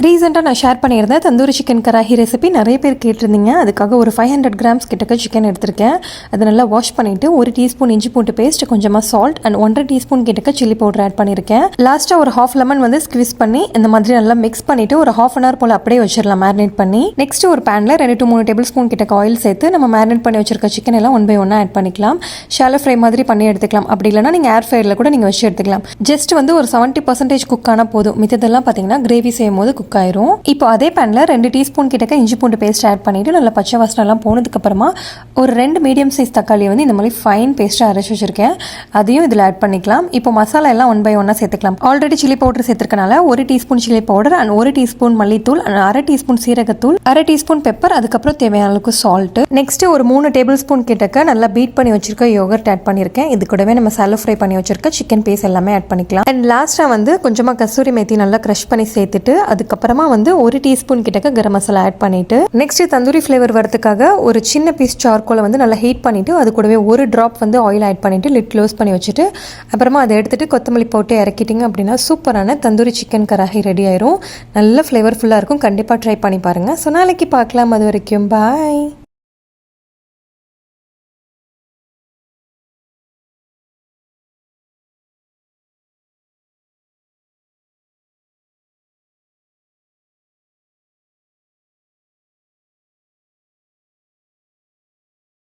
ரீசெண்டாக நான் ஷேர் பண்ணியிருந்தேன் தந்தூரி சிக்கன் கராஹி ரெசிபி நிறைய பேர் கேட்டிருந்தீங்க. அதுக்காக ஒரு 500 கிராம்ஸ் கிட்டக்க சிக்கன் எடுத்திருக்கேன். அதை நல்லா வாஷ் பண்ணிவிட்டு 1 டீஸ்பூன் இஞ்சி பூண்டு பேஸ்ட், கொஞ்சமாக சால்ட் அண்ட் 1.5 டீஸ்பூன் கிட்டக்க சில்லி பவுடர் ஆட் பண்ணியிருக்கேன். லாஸ்ட்டாக ஒரு ஹாஃப் லெமன் வந்து ஸ்க்வீஸ் பண்ணி இந்த மாதிரி நல்லா மிக்ஸ் பண்ணிவிட்டு ஒரு ஹாஃப் அன் ஹவர் போல் அப்படியே வச்சிடலாம் மேரினேட் பண்ணி. நெக்ஸ்ட் ஒரு பேனில் 2 to 3 டேபிள் ஸ்பூன் கிட்டக்க ஆயில் சேர்த்து நம்ம மேரினேட் பண்ணி வச்சிருக்க சிக்கன் எல்லாம் 1 by 1 ஆட் பண்ணிக்கலாம். ஷாலோ ஃப்ரை மாதிரி பண்ணி எடுத்துக்கலாம். அப்படி இல்லைனா நீங்கள் ஏர் ஃப்ரையரில் கூட நீங்கள் வச்சு எடுத்துக்கலாம். ஜஸ்ட் வந்து ஒரு 70% குக் ஆனால் போதும். மித்ததெல்லாம் பார்த்தீங்கன்னா கிரேவி செய்யும் போது குக் ஆயிரும். இப்போ அதே பேனில் 2 டீஸ்பூன் கிட்டக்க இஞ்சி பூண்டு பேஸ்ட் ஆட் பண்ணிவிட்டு நல்லா பச்சை வாசனைலாம் போனதுக்கப்புறமா ஒரு 2 மீடியம் சைஸ் தக்காளியை வந்து இந்த மாதிரி ஃபைன் பேஸ்ட்டாக அரைச்சி வச்சுருக்கேன். அதையும் இதில் ஆட் பண்ணிக்கலாம். இப்போ மசாலா எல்லாம் 1 by 1 சேர்த்துக்கலாம். ஆல்ரெடி சில்லி பவுடர் சேர்த்துருக்கனால 1 teaspoon chilli powder and 1 teaspoon மல்லித்தூள் அண்ட் 1/2 டீஸ்பூன் சீரகத்தூள், 1/2 டீஸ்பூன் பெப்பர், அதுக்கப்புறம் தேவையான அளவுக்கு சால்ட். நெக்ஸ்ட் ஒரு 3 டேபிள் ஸ்பூன் கிட்டக்க நல்லா பீட் பண்ணி வச்சிருக்க யோகர்ட் ஆட் பண்ணியிருக்கேன். இது கூடவே நம்ம சாலோ ஃப்ரை பண்ணி வச்சிருக்க சிக்கன் பீஸ் எல்லாமே ஆட் பண்ணிக்கலாம். அண்ட் லாஸ்ட்டாக வந்து கொஞ்சமாக கசூரி மேத்தி நல்லா க்ரஷ் பண்ணி சேர்த்துட்டு அதுக்கப்புறமா வந்து 1 டீஸ்பூன் கிட்டக்க கரம் மசாலா ஆட் பண்ணிட்டு நெக்ஸ்ட் தந்தூரி ஃப்ளேவர் வரதுக்காக ஒரு சின்ன பீஸ் சார்கோலை வந்து நல்லா ஹீட் பண்ணிட்டு அது கூடவே ஒரு டிராப் வந்து ஆயில் ஆட் பண்ணிட்டு லிட் க்ளோஸ் பண்ணி வச்சுட்டு அப்புறமா அதை எடுத்துட்டு கொத்தமல்லி போட்டு இறக்கிட்டிங்க அப்படின்னா சூப்பரான தந்தூரி சிக்கன் கராஹி ரெடி ஆயிரும். நல்ல ஃப்ளேவர்ஃபுல்லாக இருக்கும். கண்டிப்பாக ட்ரை பண்ணி பாருங்க. ஸோ நாளைக்கு பார்க்கலாம். அது வரைக்கும் பாய்.